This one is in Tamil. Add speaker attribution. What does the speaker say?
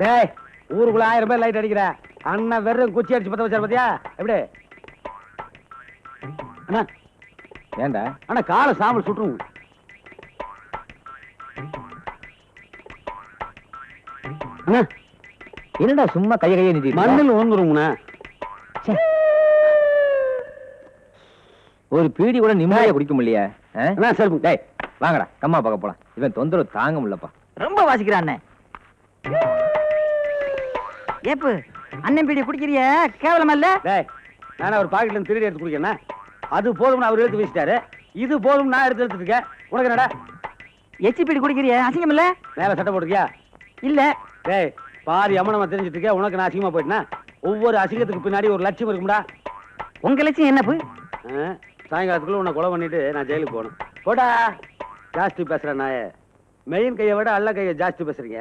Speaker 1: டேய் ஊருக்குள்ள 1000 பேர் லைட் அடிக்கிற அண்ணன் வெறும் குச்சி அடிச்சு பத்த வச்சாரு பாத்தியா? எப்படி அண்ணா?
Speaker 2: ஏண்டா
Speaker 1: அண்ணா காலை சாம்பல் சுட்டுருங்க. அண்ணா
Speaker 2: என்னடா சும்மா கையை நீட்டி
Speaker 1: மண்ணில் ஊந்துருங்கண்ணா.
Speaker 2: ஒரு பீடி கூட நிம்மதியா குடிக்க முடியலையா?
Speaker 1: அண்ணா சரி
Speaker 2: டேய் வாங்கடா கம்மா பார்க்க போலாம். இவன் தொந்தரவு தாங்க முடியலப்பா.
Speaker 3: ரொம்ப வாசிக்கிறான் ஏப்பு. அண்ணன் பீடி குடிக்கிறிய கேவலமா இல்ல?
Speaker 1: டேய் நானே ஒரு பாக்கெட்ல இருந்து திருடி எடுத்து குடிக்கிறேன். அது போதும்னு அவர் எடுத்து வீசிட்டாரு. இது போதும் நான் எடுத்து இருக்கேன். உனக்கு என்னடா?
Speaker 3: எச்சி பீடி குடிக்கிறிய அசிங்கம் இல்ல?
Speaker 1: மேல சட்டை போட்டுக்கியா?
Speaker 3: இல்ல.
Speaker 1: டேய் பாதி அம்மனமா தெரிஞ்சிட்டு இருக்கேன். உனக்கு நான் அசிங்கமா போயிட்டேனா? ஒவ்வொரு அசிங்கத்துக்கு பின்னாடி ஒரு லட்சியம் இருக்கும்டா.
Speaker 3: உங்க லட்சியம் என்னப்பு?
Speaker 1: சாயங்காலத்துக்குள்ள உன்னை கொலை பண்ணிட்டு நான் ஜெயிலுக்கு போகணும். போடா ஜாஸ்தி பேசுறேன் நாயே. மெயின் கையை விட அல்ல கையை ஜாஸ்தி பேசுறீங்க.